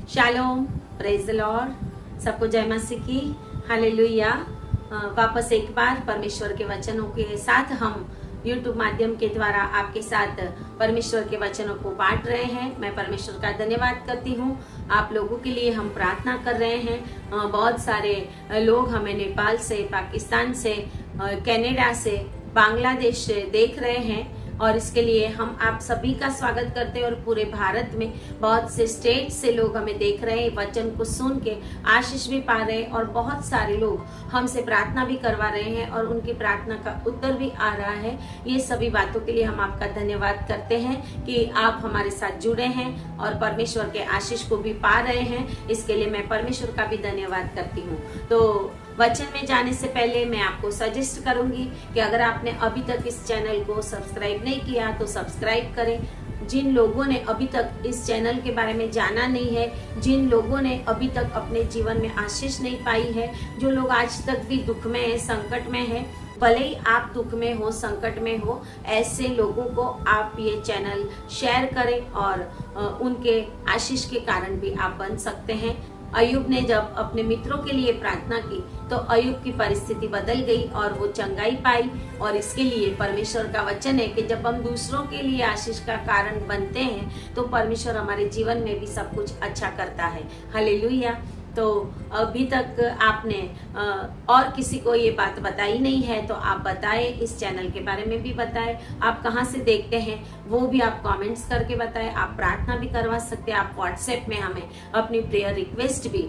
Shalom, praise the Lord. सबको जय मसीह की, हालेलुया। वापस एक बार परमेश्वर के वचनों के साथ हम YouTube माध्यम के द्वारा आपके साथ परमेश्वर के वचनों को बांट रहे हैं। मैं परमेश्वर का धन्यवाद करती हूँ। आप लोगों के लिए हम प्रार्थना कर रहे हैं। बहुत सारे लोग हमें नेपाल से, पाकिस्तान से, कनाडा से, बांग्लादेश से देख रहे हैं और इसके लिए हम आप सभी का स्वागत करते हैं। और पूरे भारत में बहुत से स्टेट से लोग हमें देख रहे हैं, वचन को सुन के आशीष भी पा रहे हैं और बहुत सारे लोग हमसे प्रार्थना भी करवा रहे हैं और उनकी प्रार्थना का उत्तर भी आ रहा है। ये सभी बातों के लिए हम आपका धन्यवाद करते हैं कि आप हमारे साथ जुड़े हैं और परमेश्वर के आशीष को भी पा रहे हैं। इसके लिए मैं परमेश्वर का भी धन्यवाद करती हूँ। तो वचन में जाने से पहले मैं आपको सजेस्ट करूंगी कि अगर आपने अभी तक इस चैनल को सब्सक्राइब नहीं किया तो सब्सक्राइब करें। जिन लोगों ने अभी तक इस चैनल के बारे में जाना नहीं है, जिन लोगों ने अभी तक अपने जीवन में आशीष नहीं पाई है, जो लोग आज तक भी दुख में है, संकट में है, भले ही आप दुख में हो, संकट में हो, ऐसे लोगों को आप ये चैनल शेयर करें और उनके आशीष के कारण भी आप बन सकते हैं। अयुब ने जब अपने मित्रों के लिए प्रार्थना की तो अयुब की परिस्थिति बदल गई और वो चंगाई पाई। और इसके लिए परमेश्वर का वचन है कि जब हम दूसरों के लिए आशीष का कारण बनते हैं तो परमेश्वर हमारे जीवन में भी सब कुछ अच्छा करता है। हालेलुया। तो अभी तक आपने और किसी को ये बात बताई नहीं है तो आप बताएं, इस चैनल के बारे में भी बताएं, आप कहाँ से देखते हैं वो भी आप कमेंट्स करके बताएं। आप प्रार्थना भी करवा सकते हैं, आप व्हाट्सएप में हमें अपनी प्रेयर रिक्वेस्ट भी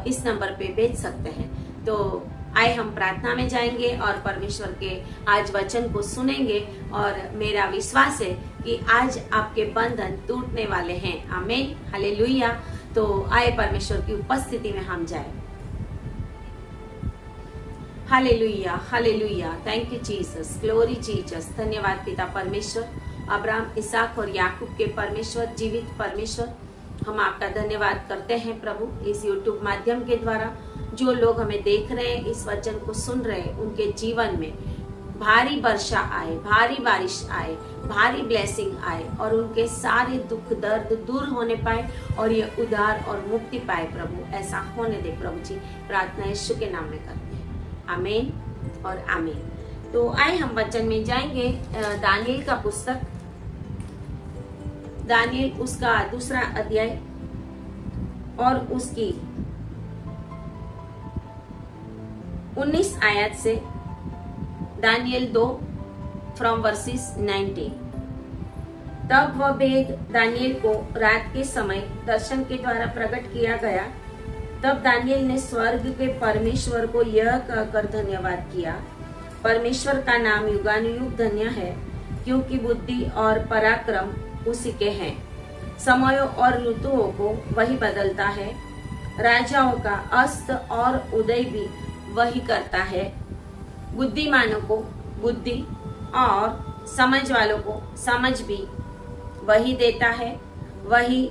इस नंबर पे भेज सकते हैं। तो आए हम प्रार्थना में जाएंगे और परमेश्वर के आज वचन को सुनेंगे और मेरा विश्वास है कि आज आपके बंधन टूटने वाले हैं। आमीन, हालेलुया। तो आए परमेश्वर की उपस्थिति में हम जाए। Hallelujah, hallelujah. Thank you Jesus, glory Jesus. धन्यवाद पिता परमेश्वर, अब्राहम, इसहाक और याकूब के परमेश्वर, जीवित परमेश्वर, हम आपका धन्यवाद करते हैं प्रभु। इस YouTube माध्यम के द्वारा जो लोग हमें देख रहे हैं, इस वचन को सुन रहे हैं, उनके जीवन में भारी वर्षा आए, भारी बारिश आए, भारी ब्लेसिंग आए और उनके सारे दुख दर्द दूर होने पाए और ये उद्धार और मुक्ति पाए प्रभु। ऐसा होने दे प्रभु जी। प्रार्थना यीशु के नाम में करते हैं, आमीन और आमीन। तो आए हम वचन में जाएंगे। दानियल का पुस्तक, दानियल उसका 2 अध्याय और उसकी 19 आयत से दानियल 2 फ्रॉम वर्सेस 19। तब वह भेद दानियल को रात के समय दर्शन के द्वारा प्रकट किया गया। तब दानियल ने स्वर्ग के परमेश्वर को यह कहकर धन्यवाद किया, परमेश्वर का नाम युगानुयुग धन्य है, क्योंकि बुद्धि और पराक्रम उसी के हैं। समयों और ऋतुओं को वही बदलता है, राजाओं का अस्त और उदय भी वही करता है। बुद्धिमानों को बुद्धि और समझ वालों को समझ भी वही देता है। वही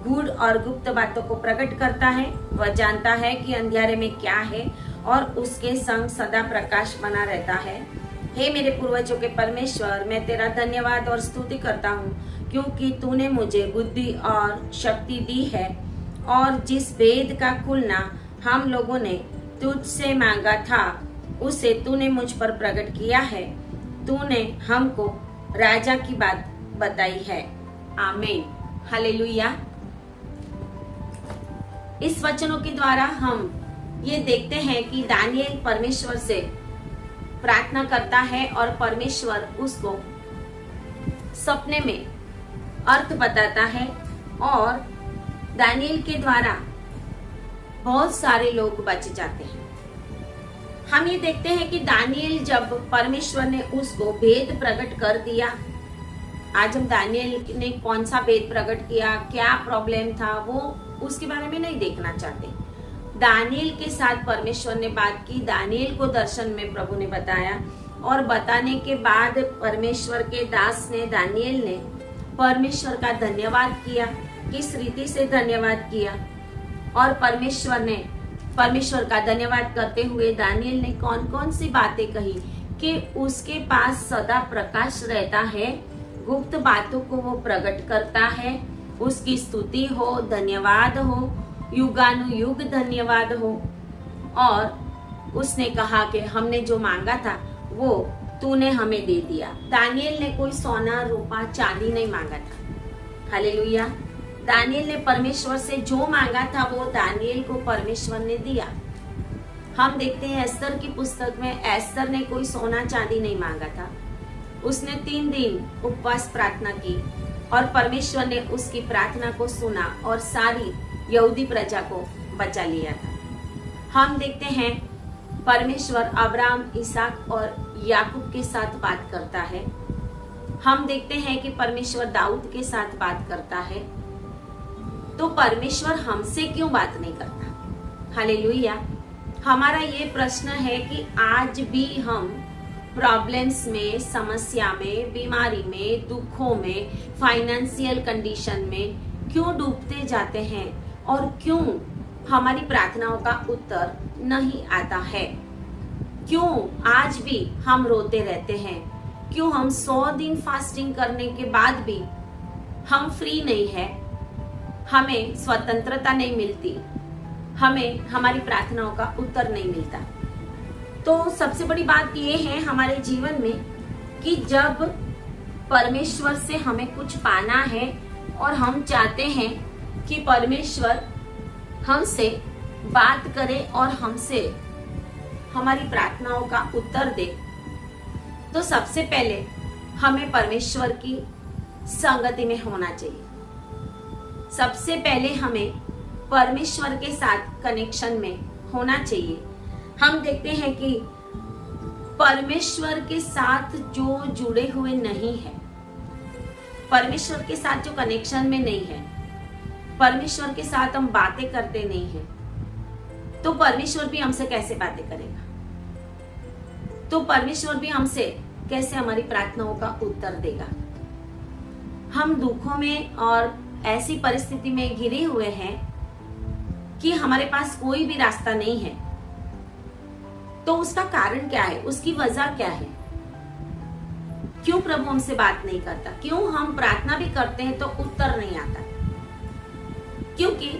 गूढ़ और गुप्त बातों को प्रकट करता है। वह जानता है कि अंधेरे में क्या है और उसके संग सदा प्रकाश बना रहता है। हे मेरे पूर्वजों के परमेश्वर, मैं तेरा धन्यवाद और स्तुति करता हूँ, क्योंकि तूने मुझे बुद्धि और शक्ति दी है और जिस भेद का खुलना हम लोगों ने तुझसे मांगा था उसे तूने मुझ पर प्रकट किया है। तूने हमको राजा की बात बताई है। आमीन, हालेलुया। इस वचनों के द्वारा हम ये देखते हैं कि दानियल परमेश्वर से प्रार्थना करता है और परमेश्वर उसको सपने में अर्थ बताता है और दानियल के द्वारा बहुत सारे लोग बच जाते हैं। हम ये देखते हैं कि दानियल जब परमेश्वर ने उसको भेद प्रकट कर दिया, आज हम दानियल ने कौन सा भेद प्रकट किया, क्या प्रॉब्लम था, वो उसके बारे में नहीं देखना चाहते। दानियल के साथ परमेश्वर ने बात की, दानियल को दर्शन में प्रभु ने बताया और बताने के बाद परमेश्वर के दास ने, दानियल ने परमेश्वर का धन्यवाद किया। किस रीति से धन्यवाद किया और परमेश्वर का धन्यवाद करते हुए दानियल ने कौन कौन सी बातें कही कि उसके पास सदा प्रकाश रहता है, गुप्त बातों को वो प्रकट करता है, उसकी स्तुति हो, धन्यवाद हो, युगानुयुग धन्यवाद हो। और उसने कहा कि हमने जो मांगा था वो तूने हमें दे दिया। दानियल ने कोई सोना, रूपा, चांदी नहीं मांगा था। हालेलुया। दानियल ने परमेश्वर से जो मांगा था वो दानियल को परमेश्वर ने दिया। हम देखते हैं एस्तर की पुस्तक में एस्तर ने कोई सोना चांदी नहीं मांगा था। उसने 3 दिन उपवास प्रार्थना की और परमेश्वर ने उसकी प्रार्थना को सुना और सारी यहूदी प्रजा को बचा लिया था। हम देखते हैं परमेश्वर अब्राहम, इसहाक और याकूब के साथ बात करता है। हम देखते हैं कि परमेश्वर दाऊद के साथ बात करता है। तो परमेश्वर हमसे क्यों बात नहीं करता? हालेलुया। हमारा ये प्रश्न है कि आज भी हम प्रॉब्लम्स में, समस्या में, बीमारी में, दुखों में, फाइनेंशियल कंडीशन में क्यों डूबते जाते हैं और क्यों हमारी प्रार्थनाओं का उत्तर नहीं आता है? क्यों आज भी हम रोते रहते हैं? क्यों हम 100 दिन फास्टिंग करने के बाद भी हम फ्री नहीं है? हमें स्वतंत्रता नहीं मिलती, हमें हमारी प्रार्थनाओं का उत्तर नहीं मिलता। तो सबसे बड़ी बात यह है हमारे जीवन में कि जब परमेश्वर से हमें कुछ पाना है और हम चाहते हैं कि परमेश्वर हमसे बात करे और हमसे हमारी प्रार्थनाओं का उत्तर दे, तो सबसे पहले हमें परमेश्वर की संगति में होना चाहिए। सबसे पहले हमें परमेश्वर के साथ कनेक्शन में होना चाहिए। हम देखते हैं कि परमेश्वर के साथ जो जुड़े हुए नहीं है, परमेश्वर के साथ जो कनेक्शन में नहीं है, परमेश्वर के साथ हम बातें करते नहीं हैं, तो परमेश्वर भी हमसे कैसे बातें करेगा? तो परमेश्वर भी हमसे कैसे हमारी प्रार्थनाओं का उत्तर देगा? हम दुखों में और ऐसी परिस्थिति में घिरे हुए हैं कि हमारे पास कोई भी रास्ता नहीं है। तो उसका कारण क्या है? उसकी वजह क्या है? क्यों प्रभु हमसे बात नहीं करता? क्यों हम प्रार्थना भी करते हैं तो उत्तर नहीं आता? क्योंकि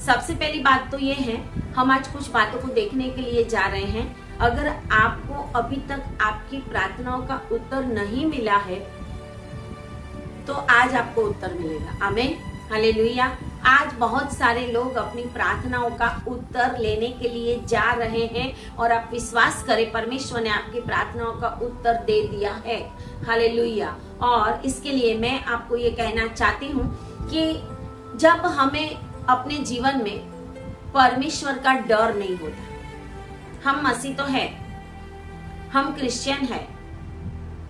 सबसे पहली बात तो ये है, हम आज कुछ बातों को देखने के लिए जा रहे हैं। अगर आपको अभी तक आपकी प्रार्थनाओं का उत्तर नहीं मिला है तो आज आपको उत्तर मिलेगा। आमीन, हालेलुया। आज बहुत सारे लोग अपनी प्रार्थनाओं का उत्तर लेने के लिए जा रहे हैं और आप विश्वास करें, परमेश्वर ने आपकी प्रार्थनाओं का उत्तर दे दिया है। हालेलुया। और इसके लिए मैं आपको ये कहना चाहती हूँ कि जब हमें अपने जीवन में परमेश्वर का डर नहीं होता, हम मसीह तो है, हम क्रिश्चियन है,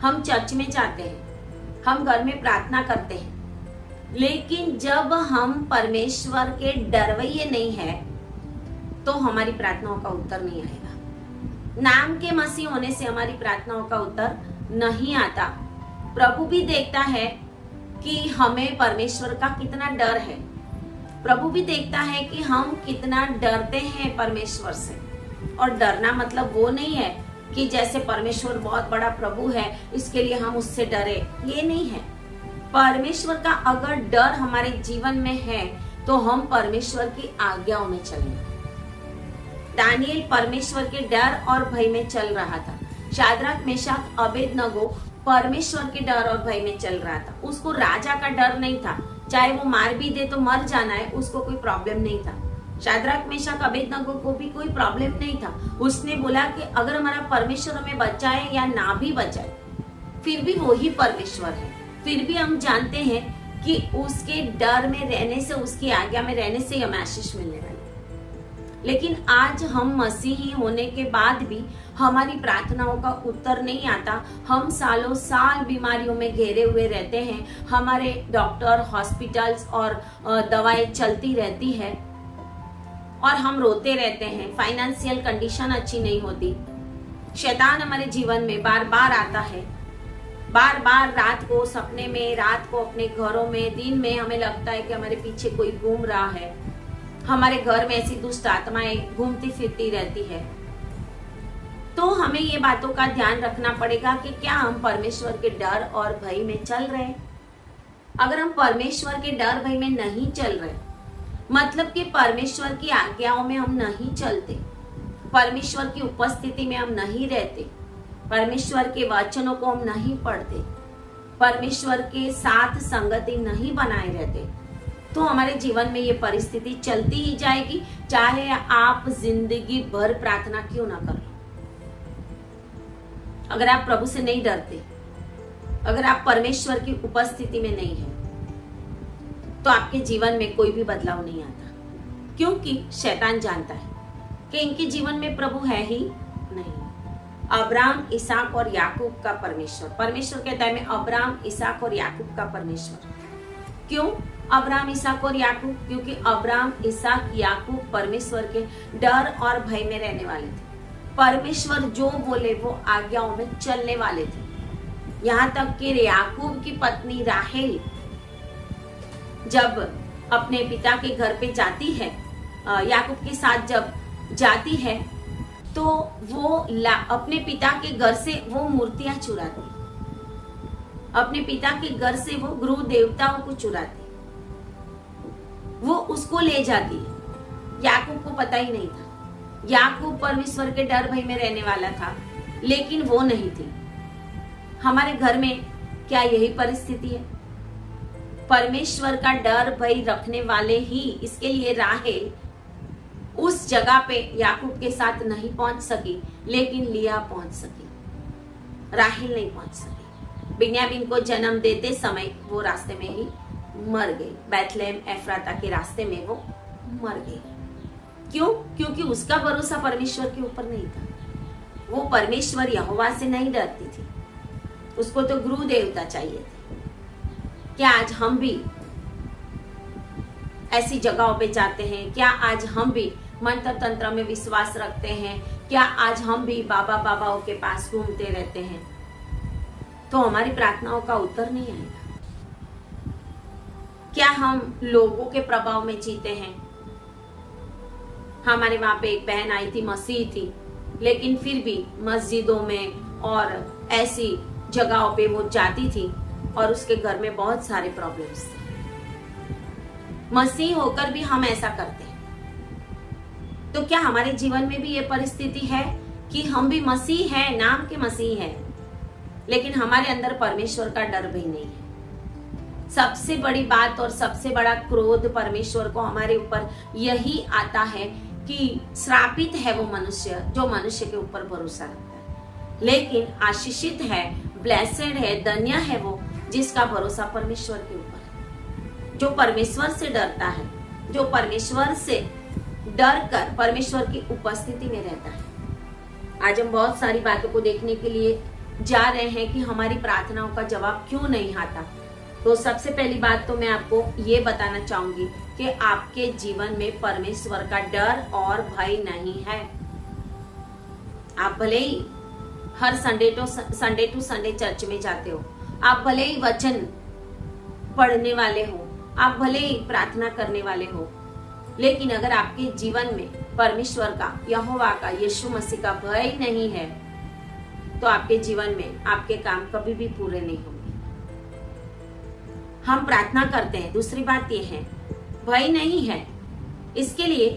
हम चर्च में जाते हैं, हम घर में प्रार्थना करते हैं, लेकिन जब हम परमेश्वर के डरवैये नहीं है तो हमारी प्रार्थनाओं का उत्तर नहीं आएगा। नाम के मसीह होने से हमारी प्रार्थनाओं का उत्तर नहीं आता। प्रभु भी देखता है कि हमें परमेश्वर का कितना डर है। प्रभु भी देखता है कि हम कितना डरते हैं परमेश्वर से। और डरना मतलब वो नहीं है कि जैसे परमेश्वर बहुत बड़ा प्रभु है इसके लिए हम उससे डरे, ये नहीं है। परमेश्वर का अगर डर हमारे जीवन में है तो हम परमेश्वर की आज्ञाओं में चलेंगे। दानियल परमेश्वर के डर और भय में चल रहा था। शाद्राक, मेशक, अबेदनगो परमेश्वर के डर और भय में चल रहा था। उसको राजा का डर नहीं था, चाहे वो मार भी दे तो मर जाना है, उसको कोई प्रॉब्लम नहीं था। शाद्राक, मेशक, अबेदनगो को भी कोई प्रॉब्लम नहीं था। उसने बोला कि अगर हमारा परमेश्वर हमें बचाए या ना भी बचाए, फिर भी वो ही परमेश्वर है। फिर भी हम जानते हैं कि उसके डर में रहने से, उसकी आज्ञा में रहने से हमें आशीष मिलने वाली है। लेकिन आज हम मसीही होने के बाद भी हमारी प्रार्थनाओं का उत्तर नहीं आता। हम सालों साल बीमारियों में घेरे हुए रहते हैं। हमारे डॉक्टर, हॉस्पिटल्स और दवाएं चलती रहती है और हम रोते रहते हैं। फाइनेंशियल कंडीशन अच्छी नहीं होती। शैतान हमारे जीवन में बार बार आता है। बार बार रात को सपने में, रात को अपने घरों में, दिन में हमें लगता है कि हमारे पीछे कोई घूम रहा है। हमारे घर में ऐसी दुष्ट आत्माएं घूमती फिरती रहती है। तो हमें ये बातों का ध्यान रखना पड़ेगा कि क्या हम परमेश्वर के डर और भय में चल रहे हैं। अगर हम परमेश्वर के डर भय में नहीं चल रहे, मतलब कि परमेश्वर की आज्ञाओं में हम नहीं चलते, परमेश्वर की उपस्थिति में हम नहीं रहते, परमेश्वर के वचनों को हम नहीं पढ़ते, परमेश्वर के साथ संगति नहीं बनाए रहते, तो हमारे जीवन में ये परिस्थिति चलती ही जाएगी, चाहे आप जिंदगी भर प्रार्थना क्यों ना करें। अगर आप प्रभु से नहीं डरते, अगर आप परमेश्वर की उपस्थिति में नहीं हैं, तो आपके जीवन में कोई भी बदलाव नहीं आता, क्योंकि शैतान जानता है कि इनके जीवन में प्रभु है ही नहीं। अब्राहम, इसहाक और याकूब का परमेश्वर, परमेश्वर कहता है मैं अब्राहम, इसहाक और याकूब का परमेश्वर। क्यों अब्राहम, इसहाक और याकूब? क्योंकि अब्राहम, इसहाक, याकूब परमेश्वर के डर और भय में रहने वाले थे। परमेश्वर जो बोले वो आज्ञाओं में चलने वाले थे। यहाँ तक कि याकूब की पत्नी राहेल जब अपने पिता के घर पे जाती है, याकूब के साथ जब जाती है, तो वो अपने पिता के घर से वो मूर्तियां चुराती, अपने पिता के घर से वो गुरु देवताओं को चुराती, वो उसको ले जाती है। याकूब को पता ही नहीं था। याकूब परमेश्वर के डर भय में रहने वाला था, लेकिन वो नहीं थी। हमारे घर में क्या यही परिस्थिति है? परमेश्वर का डर भय रखने वाले ही, इसके लिए राहेल उस जगह पे याकूब के साथ नहीं पहुंच सकी, लेकिन लिया पहुंच सकी, राहेल नहीं पहुंच सकी। बिन्यामीन को जन्म देते समय वो रास्ते में ही मर गई, बैतलहम एफ्राता के रास्ते में वो मर गई। क्यों? क्योंकि उसका भरोसा परमेश्वर के ऊपर नहीं था। वो परमेश्वर यहोवा से नहीं डरती थी, उसको तो गुरु देवता चाहिए थे। क्या आज हम भी ऐसी जगहों पे जाते हैं? क्या आज हम भी मंत्र तंत्र में विश्वास रखते हैं? क्या आज हम भी बाबा बाबाओं के पास घूमते रहते हैं? तो हमारी प्रार्थनाओं का उत्तर नहीं आएगा। क्या हम लोगों के प्रभाव में जीते हैं? हमारे वहां पे एक बहन आई थी, मसीह थी, लेकिन फिर भी मस्जिदों में और ऐसी जगहों पे वो जाती थी और उसके घर में बहुत सारे प्रॉब्लम्स थे। मसीह होकर भी हम ऐसा करते हैं, तो क्या हमारे जीवन में भी ये परिस्थिति है कि हम भी मसीह हैं, नाम के मसीह हैं, लेकिन हमारे अंदर परमेश्वर का डर भी नहीं है? सबसे बड़ी बात और सबसे बड़ा क्रोध परमेश्वर को हमारे ऊपर यही आता है कि श्रापित है वो मनुष्य जो मनुष्य के ऊपर भरोसा रखता है, लेकिन आशीषित है, ब्लेसेड है, धन्य है वो जिसका भरोसा परमेश्वर के ऊपर है, जो परमेश्वर से डरता है, जो परमेश्वर से डर कर परमेश्वर की उपस्थिति में रहता है। आज हम बहुत सारी बातों को देखने के लिए जा रहे हैं कि हमारी प्रार्थनाओं का जवाब क्यों नहीं आता। तो सबसे पहली बात तो मैं आपको ये बताना चाहूंगी कि आपके जीवन में परमेश्वर का डर और भय नहीं है। आप भले ही हर संडे टू संडे चर्च में जाते हो, आप भले ही वचन पढ़ने वाले हो, आप भले ही प्रार्थना करने वाले हो, लेकिन अगर आपके जीवन में परमेश्वर का, यहोवा का, यीशु मसीह का भय नहीं है, तो आपके जीवन में आपके काम कभी भी पूरे नहीं होंगे। हम प्रार्थना करते हैं, दूसरी बात यह है भय नहीं है, इसके लिए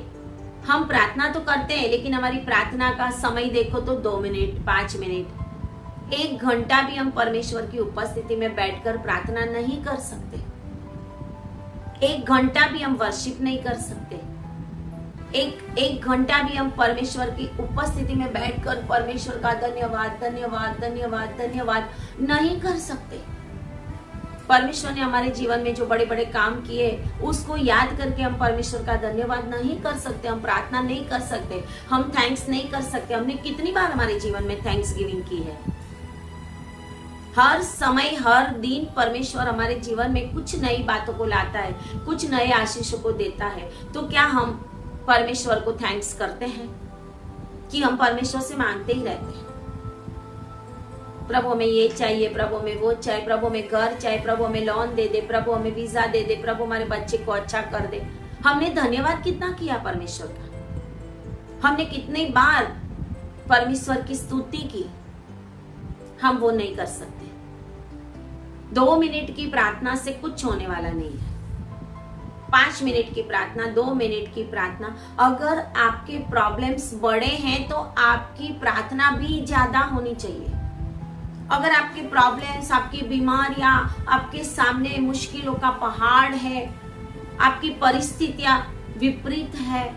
हम प्रार्थना तो करते हैं, लेकिन हमारी प्रार्थना का समय देखो तो 2 मिनट, 5 मिनट, 1 घंटा भी हम परमेश्वर की उपस्थिति में बैठकर प्रार्थना नहीं कर सकते। 1 घंटा भी हम वर्शिप नहीं कर सकते। एक घंटा भी हम परमेश्वर की उपस्थिति में बैठकर परमेश्वर का धन्यवाद धन्यवाद धन्यवाद धन्यवाद नहीं कर सकते। परमेश्वर ने हमारे जीवन में जो बड़े बड़े काम किए उसको याद करके हम परमेश्वर का धन्यवाद नहीं कर सकते, हम प्रार्थना नहीं कर सकते, हम थैंक्स नहीं कर सकते। हमने कितनी बार हमारे जीवन में थैंक्स गिविंग की है? हर समय हर दिन परमेश्वर हमारे जीवन में कुछ नई बातों को लाता है, कुछ नए आशीषों को देता है। तो क्या हम परमेश्वर को थैंक्स करते हैं कि हम परमेश्वर से मांगते ही रहते हैं? प्रभु हमें ये चाहिए, प्रभु हमें वो चाहिए, प्रभु हमें घर चाहिए, प्रभु हमें लोन दे दे, प्रभु हमें वीजा दे दे, प्रभु हमारे बच्चे को अच्छा कर दे। हमने धन्यवाद कितना किया परमेश्वर का? हमने कितनी बार परमेश्वर की स्तुति की? हम वो नहीं कर सकते। 2 मिनट की प्रार्थना से कुछ होने वाला नहीं है। 5 मिनट की प्रार्थना, 2 मिनट की प्रार्थना। अगर आपके प्रॉब्लम्स बड़े हैं तो आपकी प्रार्थना भी ज्यादा होनी चाहिए। अगर आपके प्रॉब्लम्स, आपकी बीमारियां, आपके सामने मुश्किलों का पहाड़ है, आपकी परिस्थितियां विपरीत है,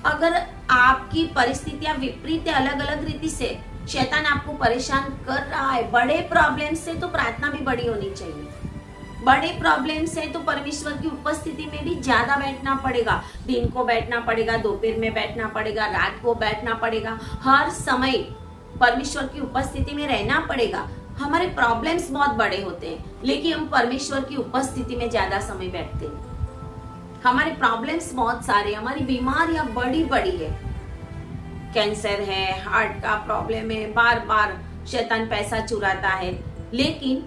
अगर आपकी परिस्थितियां विपरीत है, अलग अलग रीति से शैतान आपको परेशान कर रहा है, बड़े प्रॉब्लम से तो प्रार्थना भी बड़ी होनी चाहिए। बड़े प्रॉब्लम से तो परमेश्वर की उपस्थिति में भी ज्यादा बैठना पड़ेगा। दिन को बैठना पड़ेगा, दोपहर में बैठना पड़ेगा, रात को बैठना पड़ेगा, हर समय परमेश्वर की उपस्थिति में रहना पड़ेगा। हमारे प्रॉब्लम्स बहुत बड़े होते हैं लेकिन हम परमेश्वर की उपस्थिति में ज्यादा समय बैठते हैं। हमारे प्रॉब्लम्स बहुत सारे, हमारी बीमारियां बड़ी बड़ी है, कैंसर है, हार्ट का प्रॉब्लम है, बार बार शैतान पैसा चुराता है, लेकिन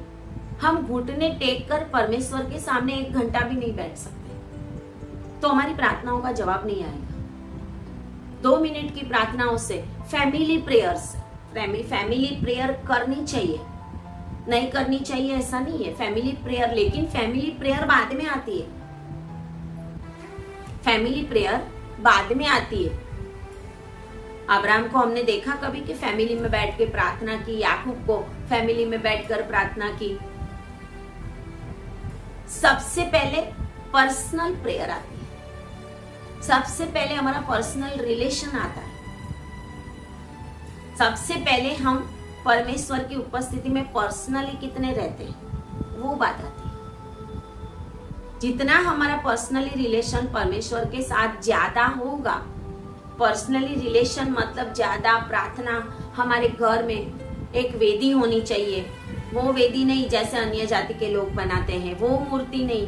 हम घुटने टेक कर परमेश्वर के सामने 1 घंटा भी नहीं बैठ सकते तो हमारी प्रार्थनाओं का जवाब नहीं आएगा। 2 मिनट की प्रार्थनाओं से, फैमिली प्रेयर्स, फैमिली प्रेयर करनी चाहिए, नहीं करनी चाहिए ऐसा नहीं है, फैमिली प्रेयर, लेकिन फैमिली प्रेयर बाद में आती है। फैमिली प्रेयर बाद में आती है। अब्राहम को हमने देखा कभी कि फैमिली में बैठ के प्रार्थना की, याकूब को फैमिली में बैठकर प्रार्थना की। सबसे पहले पर्सनल प्रेयर आती है, सबसे पहले हमारा पर्सनल रिलेशन आता है, सबसे पहले हम परमेश्वर की उपस्थिति में पर्सनली कितने रहते हैं वो बात आती है। जितना हमारा पर्सनली रिलेशन परमेश्वर के साथ ज्यादा होगा, पर्सनली रिलेशन मतलब ज्यादा प्रार्थना, हमारे घर में एक वेदी होनी चाहिए। वो वेदी नहीं जैसे अन्य जाति के लोग बनाते हैं, वो मूर्ति नहीं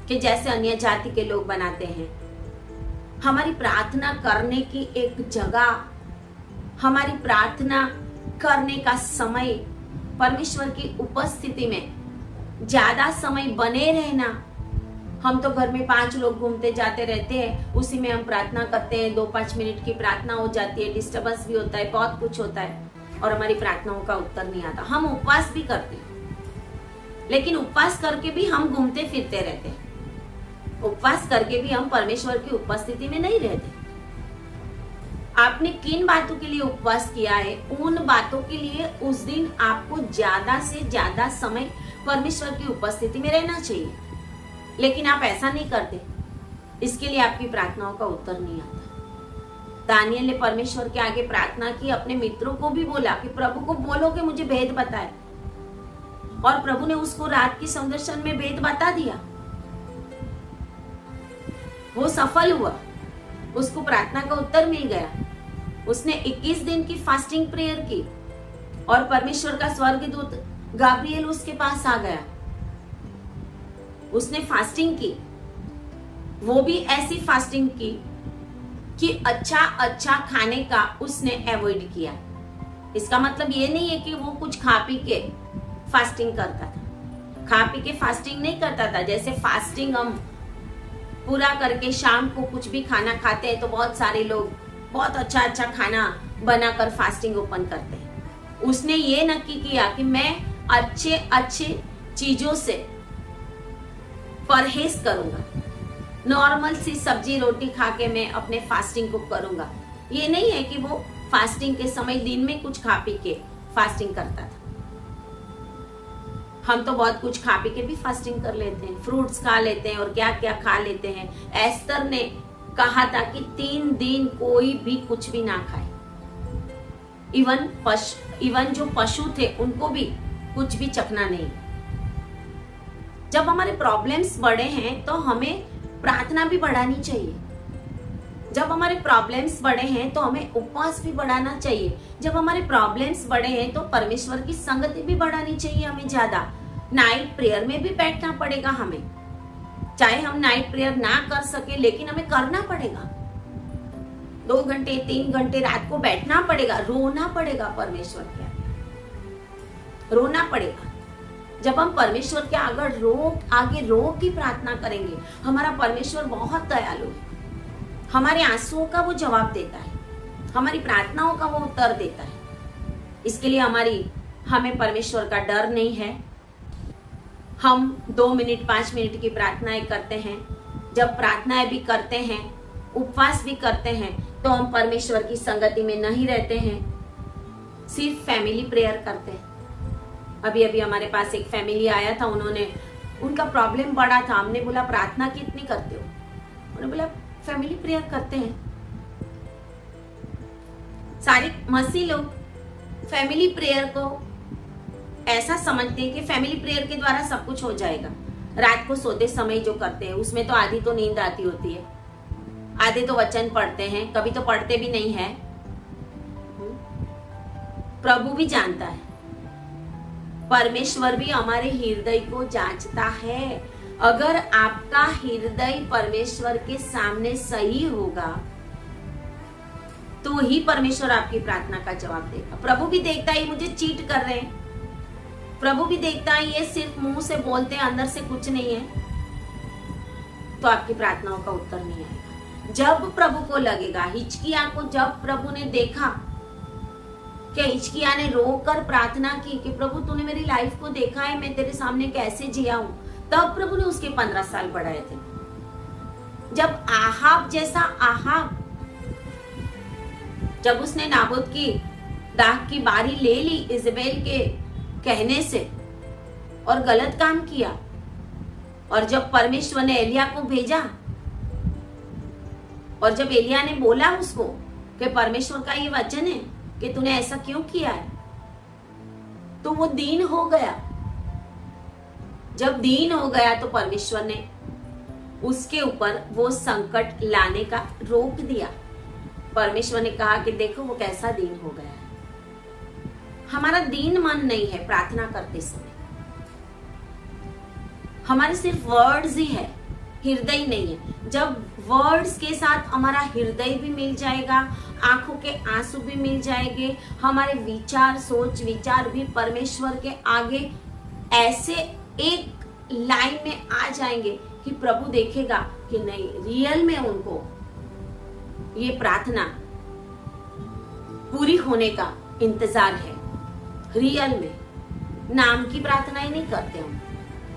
कि जैसे अन्य जाति के लोग बनाते हैं। हमारी प्रार्थना करने की एक जगह, हमारी प्रार्थना करने का समय, परमेश्वर की उपस्थिति में ज्यादा समय बने रहना। हम तो घर में 5 लोग घूमते जाते रहते हैं, उसी में हम प्रार्थना करते हैं, 2-5 मिनट की प्रार्थना हो जाती है, डिस्टर्बेंस भी होता है, बहुत कुछ होता है और हमारी प्रार्थनाओं का उत्तर नहीं आता। हम उपवास भी करते हैं लेकिन उपवास करके भी हम घूमते फिरते रहते हैं, उपवास करके भी हम परमेश्वर की उपस्थिति में नहीं रहते। आपने किन बातों के लिए उपवास किया है, उन बातों के लिए उस दिन आपको ज्यादा से ज्यादा समय परमेश्वर की उपस्थिति में रहना चाहिए, लेकिन आप ऐसा नहीं करते, इसके लिए आपकी प्रार्थनाओं का उत्तर नहीं आता। दानियल ने परमेश्वर के आगे प्रार्थना की, अपने मित्रों को भी बोला कि प्रभु को बोलो कि मुझे भेद बताए, और प्रभु ने उसको रात की संदर्शन में भेद बता दिया। वो सफल हुआ, उसको प्रार्थना का उत्तर मिल गया। उसने 21 दिन की फास्टिंग प्रेयर की और परमेश्वर का स्वर्गदूत गाब्रिएल उसके पास आ गया। उसने फास्टिंग की, वो भी ऐसी फास्टिंग की कि अच्छा खाने का उसने अवॉइड किया। इसका मतलब ये नहीं है कि वो कुछ खा पी के फास्टिंग करता था, खा पी के फास्टिंग नहीं करता था। जैसे फास्टिंग हम पूरा करके शाम को कुछ भी खाना खाते हैं तो बहुत सारे लोग बहुत अच्छा खाना बनाकर फास्टिंग ओपन करते हैं। उसने ये नक्की किया कि मैं अच्छे चीजों से परहेज करूंगा, नॉर्मल सी सब्जी रोटी खा के मैं अपने फास्टिंग को करूंगा। ये नहीं है कि वो फास्टिंग के समय दिन में कुछ खा पी के फास्टिंग करता था। हम तो बहुत कुछ खा पी के भी फास्टिंग कर लेते हैं, फ्रूट्स खा लेते हैं और क्या क्या खा लेते हैं। एस्तर ने कहा था कि 3 दिन कोई भी कुछ भी ना खाए, इवन जो पशु थे उनको भी कुछ भी चखना नहीं। जब हमारे प्रॉब्लम्स बड़े हैं तो हमें प्रार्थना भी बढ़ानी चाहिए। जब हमारे प्रॉब्लम्स बड़े हैं तो हमें उपवास भी बढ़ाना चाहिए। जब हमारे प्रॉब्लम्स बड़े हैं तो परमेश्वर की संगति भी बढ़ानी चाहिए। हमें ज्यादा नाइट प्रेयर में भी बैठना पड़ेगा हमें, चाहे हम नाइट प्रेयर ना कर सके लेकिन हमें करना पड़ेगा। 2 घंटे 3 घंटे रात को बैठना पड़ेगा, रोना पड़ेगा परमेश्वर के आगे, रोना पड़ेगा। जब हम परमेश्वर के आगे रो की प्रार्थना करेंगे, हमारा परमेश्वर बहुत दयालु है, हमारे आंसुओं का वो जवाब देता है, हमारी प्रार्थनाओं का वो उत्तर देता है। इसके लिए हमें परमेश्वर का डर नहीं है हम 2 मिनट 5 मिनट की प्रार्थनाएं करते हैं, जब प्रार्थनाएं भी करते हैं, उपवास भी करते हैं, तो हम परमेश्वर की संगति में नहीं रहते हैं, सिर्फ फैमिली प्रेयर करते हैं। अभी अभी हमारे पास एक फैमिली आया था, उनका प्रॉब्लम बड़ा था। हमने बोला प्रार्थना कितनी करते हो? उन्होंने बोला फैमिली प्रेयर करते हैं। सारे मसीह लोग फैमिली प्रेयर को ऐसा समझते हैं कि फैमिली प्रेयर के द्वारा सब कुछ हो जाएगा। रात को सोते समय जो करते हैं उसमें तो आधी तो नींद आती होती है, आधे तो वचन पढ़ते हैं, कभी तो पढ़ते भी नहीं है। प्रभु भी जानता है, परमेश्वर भी हमारे हृदय को जांचता है। अगर आपका हृदय परमेश्वर के सामने सही होगा तो ही परमेश्वर आपकी प्रार्थना का जवाब देगा। प्रभु भी देखता है मुझे चीट कर रहे हैं, प्रभु भी देखता है ये सिर्फ मुंह से बोलते हैं, अंदर से कुछ नहीं है, तो आपकी प्रार्थनाओं का उत्तर नहीं आएगा। जब प्रभु को लगेगा, हिजकिय्याह को जब प्रभु ने देखा कि हिजकिय्याह ने रोकर प्रार्थना की कि प्रभु तूने मेरी लाइफ को देखा है, मैं तेरे सामने कैसे जिया हूं, तब प्रभु ने उसके 15 साल बढ़ाए थे। जब आहाब जैसा आहाब, जब उसने नाबोत की दाख की बारी ले ली इजबेल के कहने से और गलत काम किया, और जब परमेश्वर ने एलिया को भेजा और जब एलिया ने बोला उसको कि परमेश्वर का ये वचन है कि तूने ऐसा क्यों किया है, तो वो दीन हो गया। जब दीन हो गया तो परमेश्वर ने उसके ऊपर वो संकट लाने का रोक दिया। परमेश्वर ने कहा कि देखो वो कैसा दीन हो गया है। हमारा दीन मन नहीं है प्रार्थना करते समय, हमारे सिर्फ वर्ड्स ही है, हृदय नहीं है। जब वर्ड्स के साथ हमारा हृदय भी मिल जाएगा, आंखों के आंसू भी मिल जाएंगे, हमारे विचार सोच विचार भी परमेश्वर के आगे ऐसे एक लाइन में आ जाएंगे कि प्रभु देखेगा कि नहीं, रियल में उनको ये प्रार्थना पूरी होने का इंतजार है। रियल में नाम की प्रार्थनाएं नहीं करते हम।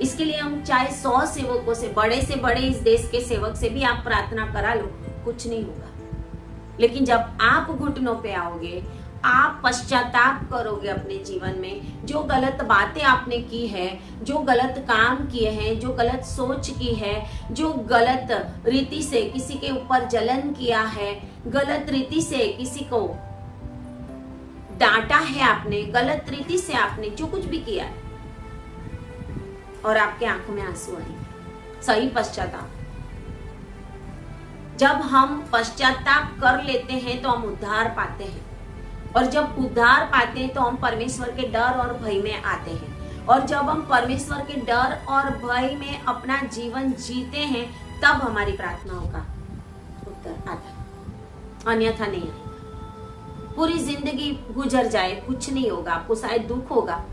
इसके लिए हम चाहे 100 सेवकों से बड़े इस देश के सेवक से भी आप प्रार्थना करा लो, कुछ नहीं होगा। लेकिन जब आप घुटनों पे आओगे, आप पश्चाताप करोगे अपने जीवन में, जो गलत बातें आपने की है, जो गलत काम किए हैं, जो गलत सोच की है, जो गलत रीति से किसी के ऊपर जलन किया है, गलत रीति से किसी को डांटा है आपने, गलत रीति से आपने जो कुछ भी किया है और आपके आंखों में आंसू आए, सही पश्चाताप। जब हम पश्चाताप कर लेते हैं तो हम उद्धार पाते हैं, और जब उद्धार पाते हैं तो हम परमेश्वर के डर और भय में आते हैं, और जब हम परमेश्वर के डर और भय में अपना जीवन जीते हैं तब हमारी प्रार्थनाओं का उत्तर आता है, अन्यथा नहीं आएगा। पूरी जिंदगी गुजर जाए, कुछ नहीं होगा, आपको शायद दुख होगा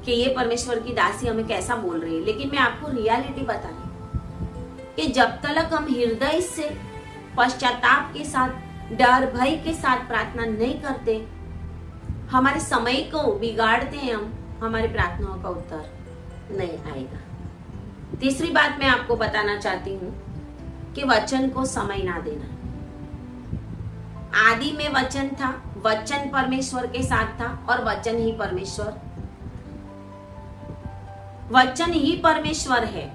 कि ये परमेश्वर की दासी हमें कैसा बोल रही है, लेकिन मैं आपको रियलिटी बता रही हूं कि जब तक हम हृदय से पश्चाताप के साथ, डर भय के साथ प्रार्थना नहीं करते, हमारे समय को बिगाड़ते हैं हम, हमारी प्रार्थनाओं का उत्तर नहीं आएगा। तीसरी बात मैं आपको बताना चाहती हूँ कि वचन को समय ना देना। आदि में वचन था, वचन परमेश्वर के साथ था और वचन ही परमेश्वर, वचन ही परमेश्वर है,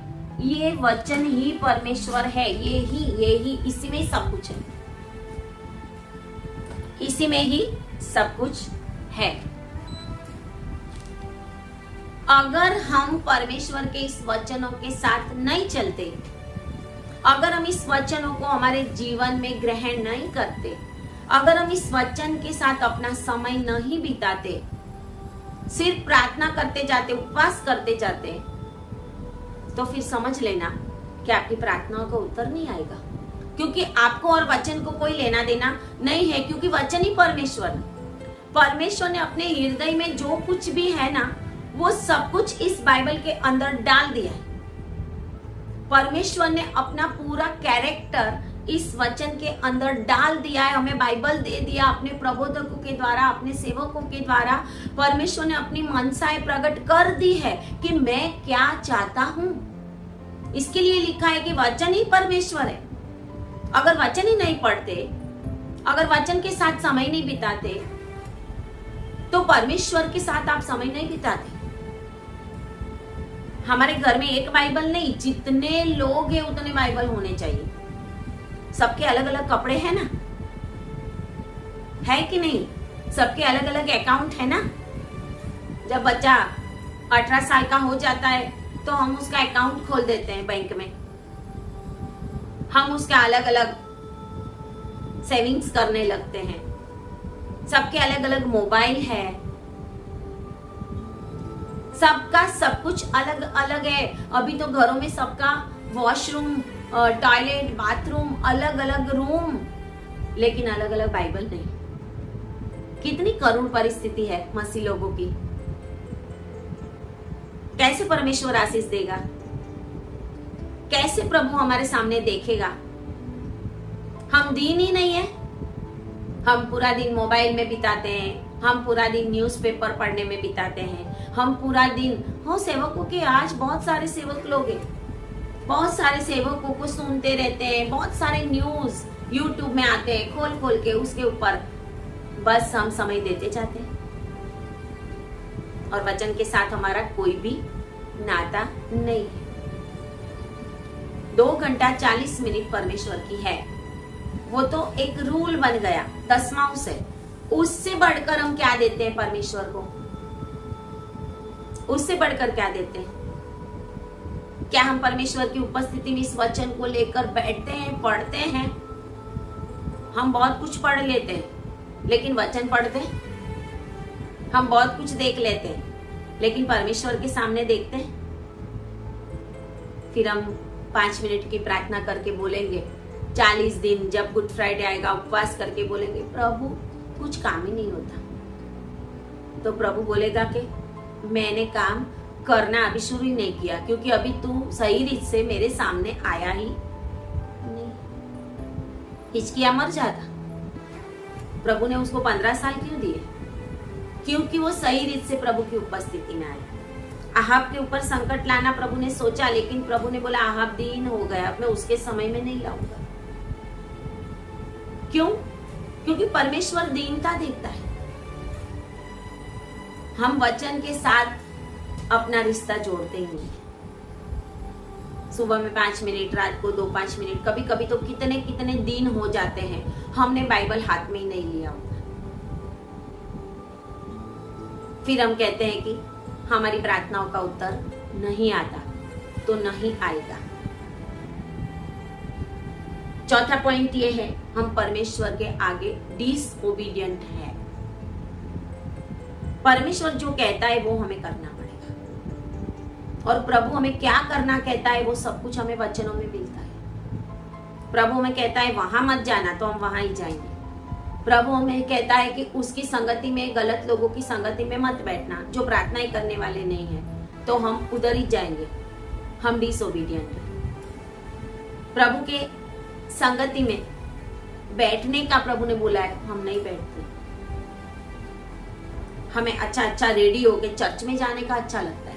ये वचन ही परमेश्वर है, ये ही इसी में ही सब कुछ है, इसी में ही सब कुछ है। अगर हम परमेश्वर के इस वचनों के साथ नहीं चलते, अगर हम इस वचनों को हमारे जीवन में ग्रहण नहीं करते, अगर हम इस वचन के साथ अपना समय नहीं बिताते, सिर्फ प्रार्थना करते जाते, उपवास करते जाते, तो फिर समझ लेना कि आपकी प्रार्थनाओं का उत्तर नहीं आएगा, क्योंकि आपको और वचन को कोई लेना देना नहीं है, क्योंकि वचन ही परमेश्वर है। परमेश्वर ने अपने हृदय में जो कुछ भी है ना, वो सब कुछ इस बाइबल के अंदर डाल दिया है। परमेश्वर ने अपना पूरा कैरेक्टर इस वचन के अंदर डाल दिया है, हमें बाइबल दे दिया अपने प्रबोधकों के द्वारा, अपने सेवकों के द्वारा। परमेश्वर ने अपनी मनसाएं प्रकट कर दी है कि मैं क्या चाहता हूं। इसके लिए लिखा है कि वचन ही परमेश्वर है। अगर वचन ही नहीं पढ़ते, अगर वचन के साथ समय नहीं बिताते, तो परमेश्वर के साथ आप समय नहीं बिताते। हमारे घर में एक बाइबल नहीं, जितने लोग हैं उतने बाइबल होने चाहिए। सबके अलग अलग कपड़े हैं ना, है कि नहीं? सबके अलग अलग अकाउंट है ना। जब बच्चा 18 साल का हो जाता है तो हम उसका अकाउंट खोल देते हैं बैंक में। हम उसका अलग अलग सेविंग्स करने लगते हैं। सबके अलग अलग मोबाइल है, सबका सब कुछ अलग अलग है। अभी तो घरों में सबका वॉशरूम, टॉयलेट, बाथरूम, अलग अलग रूम, लेकिन अलग अलग बाइबल नहीं। कितनी करुण परिस्थिति है मसीह लोगों की। कैसे परमेश्वर आशीष देगा? कैसे प्रभु हमारे सामने देखेगा? हम दीन ही नहीं है। हम पूरा दिन मोबाइल में बिताते हैं, हम पूरा दिन न्यूज़पेपर पढ़ने में बिताते हैं, हम पूरा दिन सेवकों के, आज बहुत सारे सेवक लोग हैं, बहुत सारे सेवकों को सुनते रहते हैं, बहुत सारे न्यूज यूट्यूब में आते हैं, खोल खोल के उसके ऊपर बस हम समय देते जाते हैं और वचन के साथ हमारा कोई भी नाता नहीं है। 2 घंटा 40 मिनट परमेश्वर की है, वो तो एक रूल बन गया 10वां से। उससे बढ़कर हम क्या देते हैं परमेश्वर को? उससे बढ़कर क्या देते हैं? क्या हम परमेश्वर की उपस्थिति में इस वचन को लेकर बैठते हैं, पढ़ते हैं? हम बहुत कुछ पढ़ लेते हैं, लेकिन वचन पढ़ते हैं? हम बहुत कुछ देख लेते हैं, लेकिन परमेश्वर के सामने देखते हैं? फिर हम 5 मिनट की प्रार्थना करके बोलेंगे, 40 दिन जब गुड फ्राइडे आएगा उपवास करके बोलेंगे, प्रभु कुछ काम ही नहीं होता। तो प्रभु बोलेगा कि मैंने काम करना अभी शुरू ही नहीं किया, क्योंकि अभी तू सही रीत से मेरे सामने आया ही नहीं। हिचकिया मर जाता। प्रभु ने उसको 15 साल क्यों दिए? क्योंकि वो सही रीत से प्रभु की उपस्थिति में आया। आहाब के ऊपर संकट लाना प्रभु ने सोचा, लेकिन प्रभु ने बोला आहाब दीन हो गया, अब मैं उसके समय में नहीं लाऊंगा। क्यों? क्योंकि परमेश्वर दीनता देखता है। हम वचन के साथ अपना रिश्ता जोड़ते ही नहीं। सुबह में 5 मिनट, रात को 2-5 मिनट, कभी कभी तो कितने कितने दिन हो जाते हैं हमने बाइबल हाथ में ही नहीं लिया होता। फिर हम कहते हैं कि हमारी प्रार्थनाओं का उत्तर नहीं आता, तो नहीं आएगा। चौथा पॉइंट ये है, हम परमेश्वर के आगे डिसओबीडियंट है। परमेश्वर जो कहता है वो हमें करना पड़ेगा, और प्रभु हमें क्या करना कहता है वो सब कुछ हमें वचनों में मिलता है। प्रभु हमें कहता है वहां मत जाना, तो हम वहां ही जाएंगे। प्रभु हमें कहता है कि उसकी संगति में, गलत लोगों की संगति में मत बैठना, जो प्रार्थना ही करने वाले नहीं है, तो हम उधर ही जाएंगे। हम डिसोबीडियंट हैं। प्रभु के संगति में बैठने का प्रभु ने बोला है, हम नहीं बैठते। हमें अच्छा रेडी होके चर्च में जाने का अच्छा लगता है।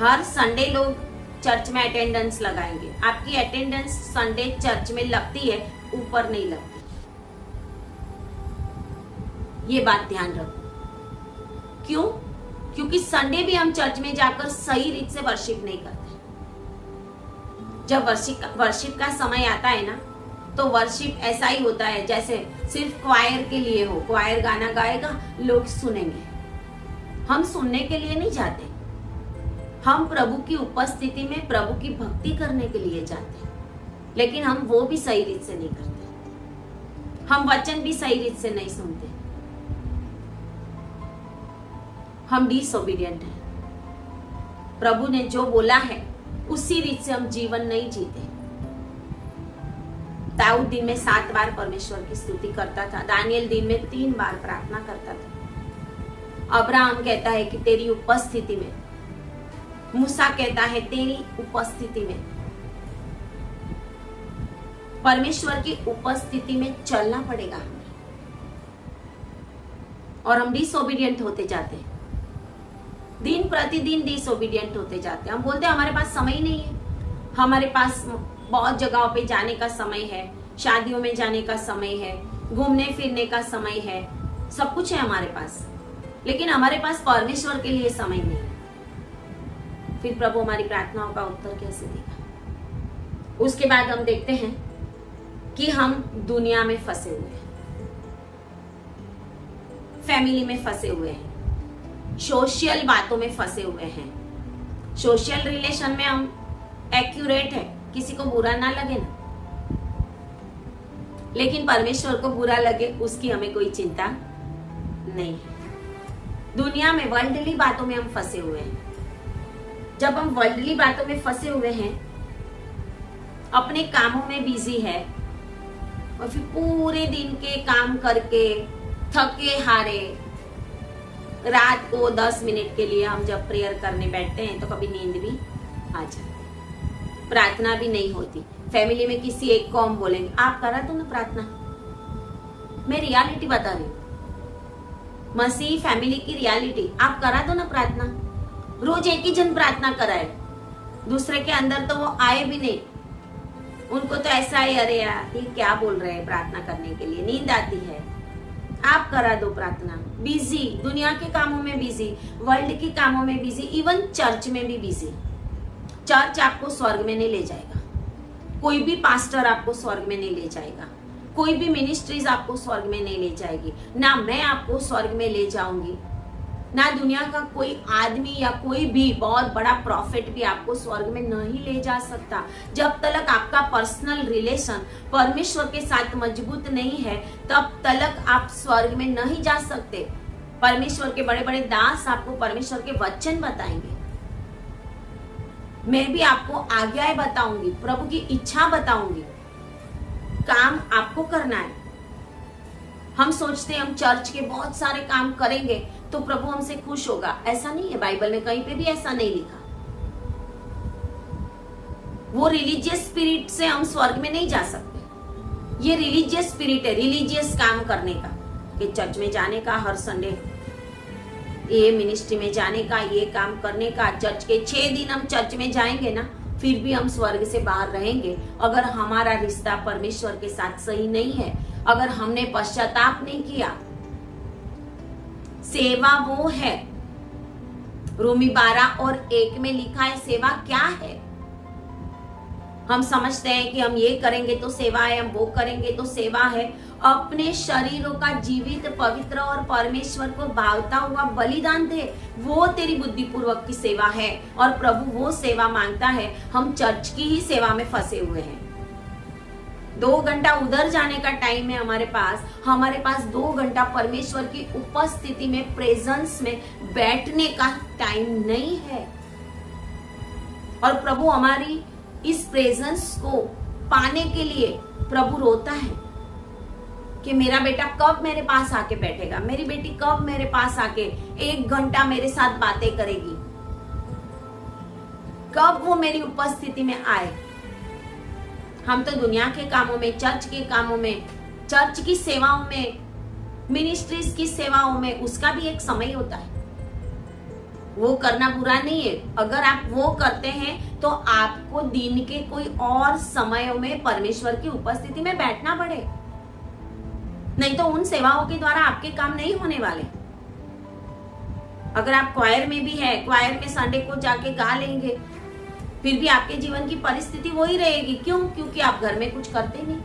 हर संडे लोग चर्च में अटेंडेंस लगाएंगे। आपकी अटेंडेंस संडे चर्च में लगती है, ऊपर नहीं लगती। ये बात ध्यान रखो। क्यों? क्योंकि संडे भी हम चर्च में जाकर सही रीत से वर्शिप नहीं करते। जब वर्शिप का समय आता है ना, तो वर्शिप ऐसा ही होता है जैसे सिर्फ क्वायर के लिए हो। क्वायर गाना गाएगा, लोग सुनेंगे। हम सुनने के लिए नहीं जाते, हम प्रभु की उपस्थिति में प्रभु की भक्ति करने के लिए जाते हैं। लेकिन हम वो भी सही रीत से नहीं करते, हम वचन भी सही रीत से नहीं सुनते। हम डिसोबीडियंट हैं। प्रभु ने जो बोला है उसी रीत से हम जीवन नहीं जीते। दाऊद दिन में 7 बार परमेश्वर की स्तुति करता था। दानियल दिन में 3 बार प्रार्थना करता था। अब्राहम कहता है कि तेरी उपस्थिति में, मूसा कहता है तेरी उपस्थिति में। परमेश्वर की उपस्थिति में चलना पड़ेगा हमें। और हम डिसोबीडियंट होते जाते हैं, दिन प्रतिदिन डिसोबीडियंट होते जाते हैं। हम बोलते हैं हमारे पास समय ही नहीं है, हमारे पास बहुत जगहों पे जाने का समय है, शादियों में जाने का समय है, घूमने फिरने का समय है, सब कुछ है हमारे पास, लेकिन हमारे पास परमेश्वर के लिए समय नहीं। फिर प्रभु हमारी प्रार्थनाओं का उत्तर कैसे देगा? उसके बाद हम देखते हैं कि हम दुनिया में फंसे हुए हैं, फैमिली में फंसे हुए हैं, सोशल बातों में फंसे हुए हैं। सोशल रिलेशन में हम एक्यूरेट है, किसी को बुरा ना लगे ना, लेकिन परमेश्वर को बुरा लगे उसकी हमें कोई चिंता नहीं है। दुनिया में वर्ल्डली बातों में हम फंसे हुए हैं। जब हम वर्ल्डली बातों में फंसे हुए हैं, अपने कामों में बिजी है, और फिर पूरे दिन के काम करके थके हारे रात को 10 मिनट के लिए हम जब प्रेयर करने बैठते हैं तो कभी नींद भी आ जाती, प्रार्थना भी नहीं होती। फैमिली में किसी एक को हम बोलेंगे आप करा दो ना प्रार्थना, मैं रियलिटी बता रही हूँ, मसीह फैमिली की रियलिटी, आप करा दो ना प्रार्थना। रोज एक ही जन प्रार्थना कराए, दूसरे के अंदर तो वो आए भी नहीं, उनको तो ऐसा है अरे यार ये क्या बोल रहे हैं, प्रार्थना करने के लिए नींद आती है। आप करा दो प्रार्थना। बिजी, दुनिया के कामों में बिजी, वर्ल्ड के कामों में बिजी, इवन चर्च में भी बिजी। चर्च आपको स्वर्ग में नहीं ले जाएगा, कोई भी पास्टर आपको स्वर्ग में नहीं ले जाएगा, कोई भी मिनिस्ट्रीज आपको स्वर्ग में नहीं ले जाएगी, ना मैं आपको स्वर्ग में ले जाऊंगी, ना दुनिया का कोई आदमी या कोई भी बहुत बड़ा प्रॉफिट भी आपको स्वर्ग में नहीं ले जा सकता। जब तक आपका पर्सनल रिलेशन परमेश्वर के साथ मजबूत नहीं है, तब तक आप स्वर्ग में नहीं जा सकते। परमेश्वर के बड़े बड़े दास आपको परमेश्वर के वचन बताएंगे, मैं भी आपको आज्ञाएं बताऊंगी, प्रभु की इच्छा बताऊंगी, काम आपको करना है। हम सोचते हैं हम चर्च के बहुत सारे काम करेंगे तो प्रभु हमसे खुश होगा, ऐसा नहीं है। बाइबल में कहीं पे भी ऐसा नहीं लिखा। वो रिलीजियस स्पिरिट से हम स्वर्ग में नहीं जा सकते। ये रिलीजियस स्पिरिट है, रिलीजियस काम करने का, कि चर्च में जाने का, हर संडे ये मिनिस्ट्री में जाने का, ये काम करने का, चर्च के 6 दिन हम चर्च में जाएंगे ना, फिर भी हम स्वर्ग से बाहर रहेंगे अगर हमारा रिश्ता परमेश्वर के साथ सही नहीं है, अगर हमने पश्चाताप नहीं किया। सेवा वो है, रोमी 12:1 में लिखा है सेवा क्या है। हम समझते हैं कि हम ये करेंगे तो सेवा है, हम वो करेंगे तो सेवा है। अपने शरीरों का जीवित, पवित्र और परमेश्वर को भावता हुआ बलिदान दे, वो तेरी बुद्धिपूर्वक की सेवा है। और प्रभु वो सेवा मांगता है। हम चर्च की ही सेवा में फंसे हुए हैं। 2 घंटा उधर जाने का टाइम है हमारे पास 2 घंटा परमेश्वर की उपस्थिति में, प्रेजेंस में बैठने का टाइम नहीं है। और प्रभु हमारी इस प्रेजेंस को पाने के लिए प्रभु रोता है कि मेरा बेटा कब मेरे पास आके बैठेगा, मेरी बेटी कब मेरे पास आके 1 घंटा मेरे साथ बातें करेगी, कब वो मेरी उपस्थिति में आए। हम तो दुनिया के कामों में, चर्च के कामों में, चर्च की सेवाओं में, मिनिस्ट्रीज की सेवाओं में, उसका भी एक समय होता है। वो करना बुरा नहीं है। अगर आप वो करते हैं तो आपको दिन के कोई और समयों में परमेश्वर की उपस्थिति में बैठना पड़े, नहीं तो उन सेवाओं के द्वारा आपके काम नहीं होने वाले। अगर आप क्वायर में भी है, क्वायर में संडे को जाके गा लेंगे, फिर भी आपके जीवन की परिस्थिति वही रहेगी। क्यों? क्योंकि आप घर में कुछ करते नहीं।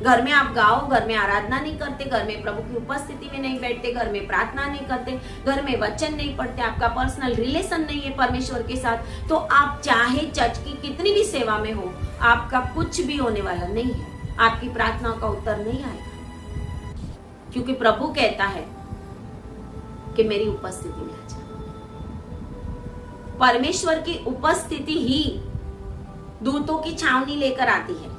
घर में आप गाओ, घर में आराधना नहीं करते, घर में प्रभु की उपस्थिति में नहीं बैठते, घर में प्रार्थना नहीं करते, घर में वचन नहीं पढ़ते, आपका पर्सनल रिलेशन नहीं है परमेश्वर के साथ, तो आप चाहे चर्च की कितनी भी सेवा में हो, आपका कुछ भी होने वाला नहीं है। आपकी प्रार्थना का उत्तर नहीं आएगा, क्योंकि प्रभु कहता है कि मेरी उपस्थिति में आ जा। परमेश्वर की उपस्थिति ही दूतों की छावनी लेकर आती है।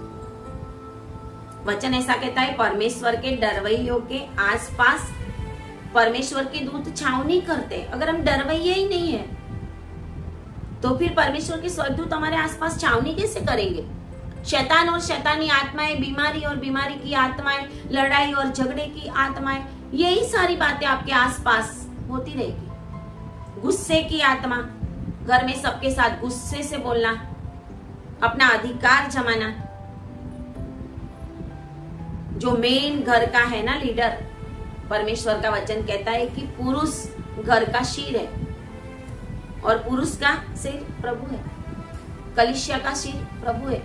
वचन ऐसा कहता है, परमेश्वर के डरवैयों के आसपास परमेश्वर के दूत छावनी करते। अगर हम डरवैये ही नहीं है तो फिर परमेश्वर के स्वर्गदूत हमारे आसपास छावनी कैसे करेंगे? शैतान और शैतानी आत्माएं, बीमारी और बीमारी की आत्माएं, लड़ाई और झगड़े की आत्माएं, यही सारी बातें आपके आसपास होती रहेगी। गुस्से की आत्मा, घर में सबके साथ गुस्से से बोलना, अपना अधिकार जमाना। जो मेन घर का है ना लीडर, परमेश्वर का वचन कहता है कि पुरुष घर का शीर है और पुरुष का सिर प्रभु है, कलीसिया का सिर प्रभु है।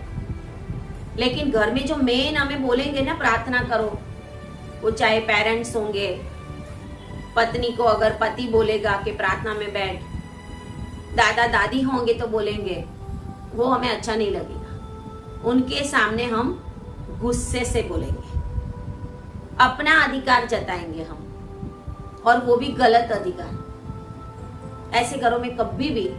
लेकिन घर में जो मेन हमें बोलेंगे ना प्रार्थना करो, वो चाहे पेरेंट्स होंगे, पत्नी को अगर पति बोलेगा कि प्रार्थना में बैठ, दादा दादी होंगे तो बोलेंगे, वो हमें अच्छा नहीं लगेगा। उनके सामने हम गुस्से से बोलेंगे, अपना अधिकार जताएंगे हम, और वो भी गलत अधिकार। ऐसे घरों में कभी भी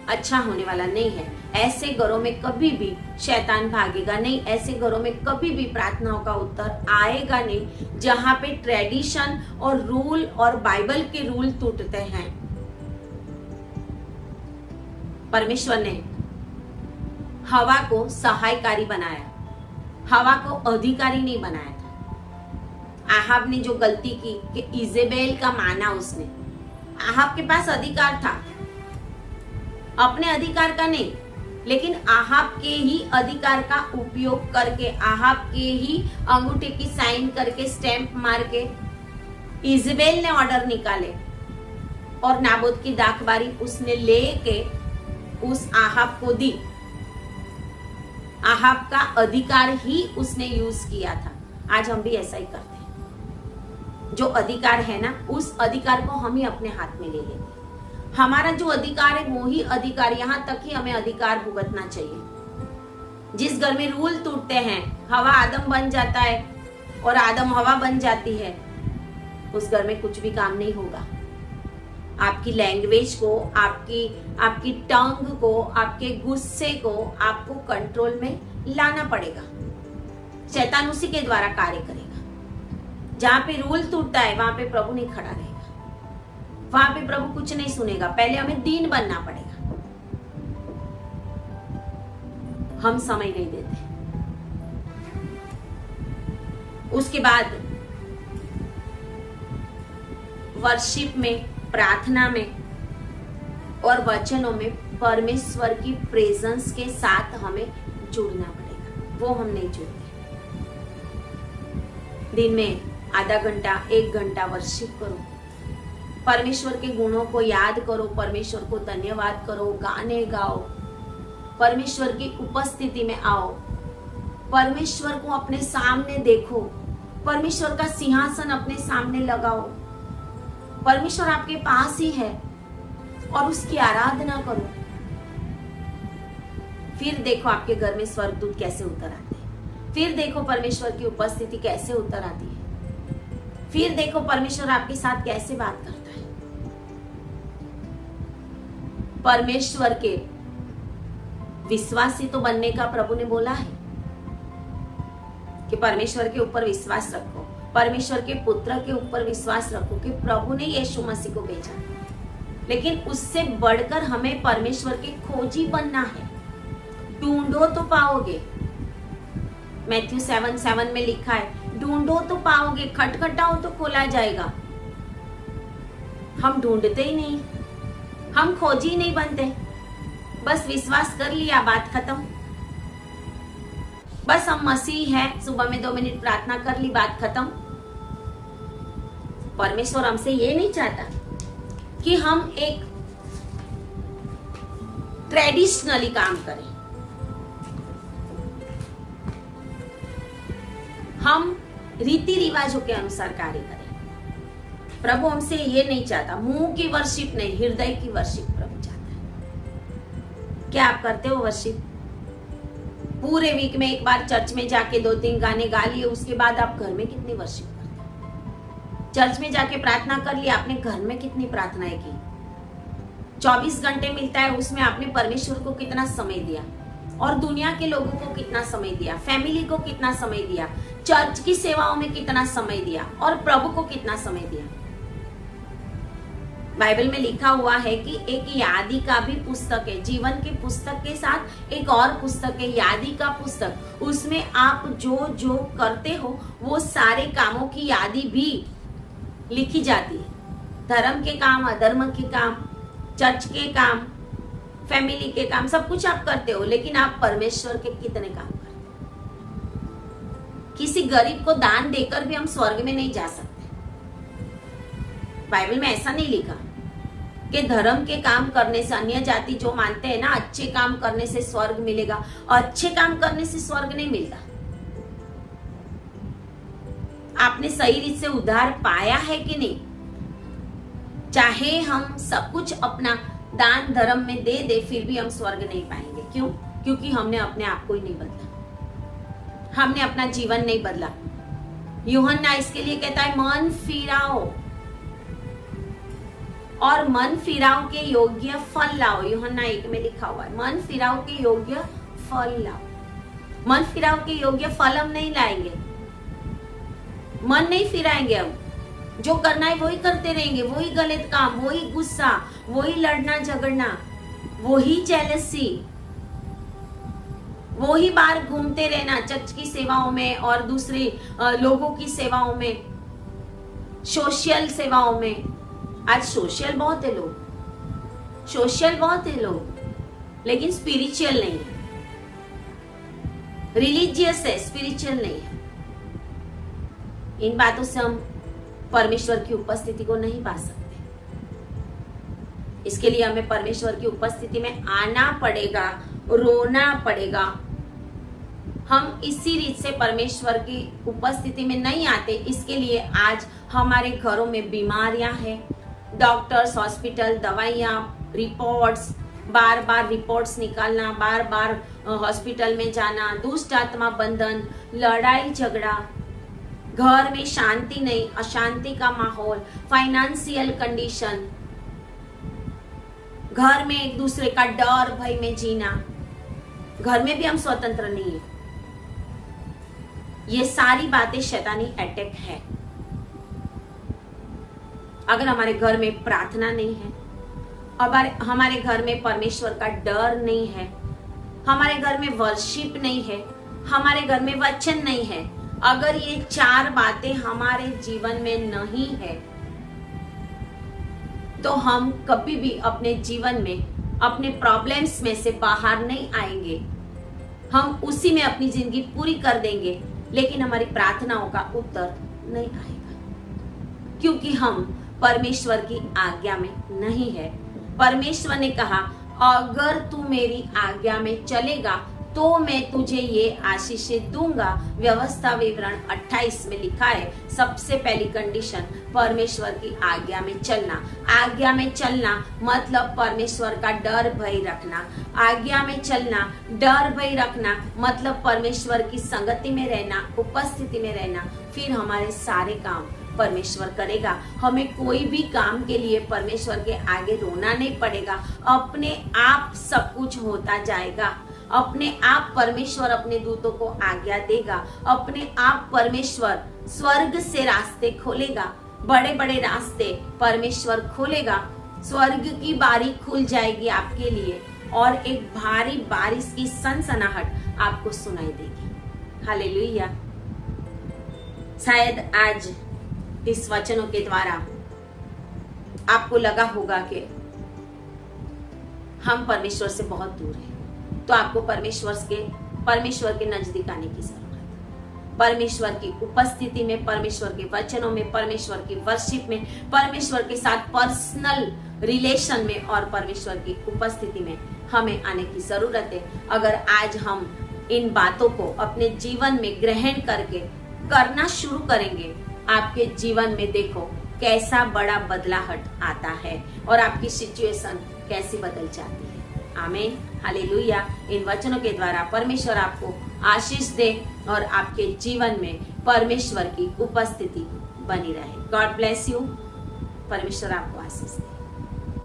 अच्छा होने वाला नहीं है। ऐसे घरों में कभी भी शैतान भागेगा नहीं। ऐसे घरों में कभी भी प्रार्थनाओं का उत्तर आएगा नहीं जहां पे ट्रेडिशन और रूल और बाइबल के रूल टूटते हैं। परमेश्वर ने हवा को सहायकारी बनाया, हवा को अधिकारी नहीं बनाया था। आहाब ने जो गलती की कि इजेबेल का माना उसने, आहाब के पास अधिकार था, अपने अधिकार का नहीं, लेकिन आहाब के ही अधिकार का उपयोग करके, आहाब के ही अंगूठे की साइन करके, स्टैंप मार के इजेबेल ने ऑर्डर निकाले और नाबोत की दाखबारी उसने लेके उस आहाब को दी। आहाब का अधिकार ही उसने यूज किया था। आज हम भी ऐसा ही करते हैं। जो अधिकार है ना, उस अधिकार को हम ही अपने हाथ में ले लेंगे। हमारा जो अधिकार है वो ही अधिकार, यहां तक ही हमें अधिकार भुगतना चाहिए। जिस घर में रूल टूटते हैं, हवा आदम बन जाता है और आदम हवा बन जाती है, उस घर में कुछ भी काम नहीं होगा। आपकी लैंग्वेज को, आपकी टंग को, आपके गुस्से को आपको कंट्रोल में लाना पड़ेगा। शैतान उसी के द्वारा कार्य करेगा। जहां पे रूल टूटता है वहां पे प्रभु नहीं खड़ा रहेगा, वहां पे प्रभु कुछ नहीं सुनेगा। पहले हमें दीन बनना पड़ेगा। हम समय नहीं देते। उसके बाद वर्शिप में, प्रार्थना में और वचनों में परमेश्वर की प्रेजेंस के साथ हमें जुड़ना पड़ेगा। वो हम नहीं जुड़ते। दिन में आधा घंटा, 1 घंटा वर्शिप करो, परमेश्वर के गुणों को याद करो, परमेश्वर को धन्यवाद करो, गाने गाओ, परमेश्वर की उपस्थिति में आओ, परमेश्वर को अपने सामने देखो, परमेश्वर का सिंहासन अपने सामने लगाओ। परमेश्वर आपके पास ही है और उसकी आराधना करो। फिर देखो आपके घर में स्वर्गदूत कैसे उतर आते हैं। फिर देखो परमेश्वर की उपस्थिति कैसे उतर आती है। फिर देखो परमेश्वर आपके साथ कैसे बात करता है। परमेश्वर के विश्वासी तो बनने का प्रभु ने बोला है कि परमेश्वर के ऊपर विश्वास रखो, परमेश्वर के पुत्र के ऊपर विश्वास रखो कि प्रभु ने यीशु मसीह को भेजा। लेकिन उससे बढ़कर हमें परमेश्वर के खोजी बनना है। ढूंढो तो पाओगे। मैथ्यू 7:7 में लिखा है, ढूंढो तो पाओगे, खटखटाओ तो खोला जाएगा। हम ढूंढते ही नहीं, हम खोजी नहीं बनते। बस विश्वास कर लिया, बात खत्म। बस हम मसीह है, सुबह में 2 मिनट प्रार्थना कर ली, बात खत्म। परमेश्वर हमसे ये नहीं चाहता कि हम एक ट्रेडिशनली काम करें। हम रीति रिवाजों के अनुसार कार्य करें। प्रभु हमसे ये नहीं चाहता। मुंह की वर्शिप नहीं, हृदय की वर्शिप प्रभु चाहता है। क्या आप करते हो वर्शिप? पूरे वीक में एक बार चर्च में जाके 2-3 गाने गा लिए, उसके बाद आप घर में कितनी वर्शिप करते हो? चर्च में जाके प्रार्थना कर लिया, आपने घर में कितनी प्रार्थनाएं की? 24 घंटे मिलता है, उसमें आपने परमेश्वर को कितना समय दिया और दुनिया के लोगों को कितना समय दिया, फैमिली को कितना समय दिया, चर्च की सेवाओं में कितना समय दिया और प्रभु को कितना समय दिया? बाइबल में लिखा हुआ है कि एक यादी का भी पुस्तक है, जीवन के पुस्तक के साथ एक और पुस्तक है, यादी का पुस्तक। उसमें आप जो जो करते हो वो सारे कामों की यादी भी लिखी जाती है। धर्म के काम, अधर्म के काम, चर्च के काम, फैमिली के काम, सब कुछ आप करते हो, लेकिन आप परमेश्वर के कितने काम करते हो? किसी गरीब को दान देकर भी हम स्वर्ग में नहीं जा सकते। बाइबल में ऐसा नहीं लिखा कि धर्म के काम करने से, अन्य जाति जो मानते हैं ना अच्छे काम करने से स्वर्ग मिलेगा, और अच्छे काम करने से स्वर्ग नहीं मिलता। आपने सही रीत से उद्धार पाया है कि नहीं? चाहे हम सब कुछ अपना दान धर्म में दे दे, फिर भी हम स्वर्ग नहीं पाएंगे। क्यों? क्योंकि हमने अपने आप को ही नहीं बदला, हमने अपना जीवन नहीं बदला। यूहन्ना इसके लिए कहता है मन फिराओ और मन फिराओ के योग्य फल लाओ। यूहन्ना 1 में लिखा हुआ है मन फिराओ के योग्य फल लाओ। मन फिराओ के योग्य फल हम नहीं लाएंगे, मन नहीं फिराएंगे। हम जो करना है वही करते रहेंगे, वही गलत काम, वही गुस्सा, वही लड़ना झगड़ना, वही जेलसी, वही बार घूमते रहना चर्च की सेवाओं में और दूसरे लोगों की सेवाओं में, सोशल सेवाओं में। आज सोशल बहुत है लोग, सोशल बहुत है लोग, लेकिन स्पिरिचुअल नहीं है। रिलीजियस है, स्पिरिचुअल नहीं है। इन बातों से हम परमेश्वर की उपस्थिति को नहीं पा सकते। इसके लिए हमें परमेश्वर की उपस्थिति में आना पड़ेगा, रोना पड़ेगा। हम इसी रीत से परमेश्वर की उपस्थिति में नहीं आते। इसके लिए आज हमारे घरों में बीमारियां हैं, डॉक्टर्स, हॉस्पिटल, दवाइयां, रिपोर्ट्स, बार बार रिपोर्ट्स निकालना, बार बार हॉस्पिटल में जाना, दुष्ट आत्मा बंधन, लड़ाई झगड़ा, घर में शांति नहीं, अशांति का माहौल, फाइनेंशियल कंडीशन, घर में एक दूसरे का डर भय में जीना, घर में भी हम स्वतंत्र नहीं है। ये सारी बातें शैतानी अटैक है। अगर हमारे घर में प्रार्थना नहीं है, अगर हमारे घर में परमेश्वर का डर नहीं है, हमारे घर में वर्शिप नहीं है, हमारे घर में वचन नहीं है, अगर ये 4 बातें हमारे जीवन में नहीं है, तो हम कभी भी अपने जीवन में अपने प्रॉब्लम्स में से बाहर नहीं आएंगे। हम उसी में अपनी जिंदगी पूरी कर देंगे, लेकिन हमारी प्रार्थनाओं का उत्तर नहीं आएगा, क्योंकि हम परमेश्वर की आज्ञा में नहीं है। परमेश्वर ने कहा अगर तू मेरी आज्ञा में चलेगा तो मैं तुझे ये आशीषें दूंगा। व्यवस्था विवरण 28 में लिखा है सबसे पहली कंडीशन परमेश्वर की आज्ञा में चलना। आज्ञा में चलना मतलब परमेश्वर का डर भय रखना। आज्ञा में चलना, डर भय रखना मतलब परमेश्वर की संगति में रहना, उपस्थिति में रहना। फिर हमारे सारे काम परमेश्वर करेगा। हमें कोई भी काम के लिए परमेश्वर के आगे रोना नहीं पड़ेगा। अपने आप सब कुछ होता जाएगा। अपने आप परमेश्वर अपने दूतों को आज्ञा देगा। अपने आप परमेश्वर स्वर्ग से रास्ते खोलेगा, बड़े बड़े रास्ते परमेश्वर खोलेगा। स्वर्ग की बारी खुल जाएगी आपके लिए और एक भारी बारिश की सनसनाहट आपको सुनाई देगी। हालेलुया। शायद आज इस वचनों के द्वारा आपको लगा होगा कि हम परमेश्वर से बहुत दूर हैं, तो आपको परमेश्वर के नजदीक आने की जरूरत है। परमेश्वर की उपस्थिति में, परमेश्वर के वचनों में, परमेश्वर की वर्शिप में, परमेश्वर के साथ पर्सनल रिलेशन में और परमेश्वर की उपस्थिति में हमें आने की जरूरत है। अगर आज हम इन बातों को अपने जीवन में ग्रहण करके करना शुरू करेंगे, आपके जीवन में देखो कैसा बड़ा बदलाहट आता है और आपकी सिचुएशन कैसी बदल जाती है। आमीन, हालेलुया। इन वचनों के द्वारा परमेश्वर आपको आशीष दे और आपके जीवन में परमेश्वर की उपस्थिति बनी रहे। God bless you. परमेश्वर आपको आशीष दे।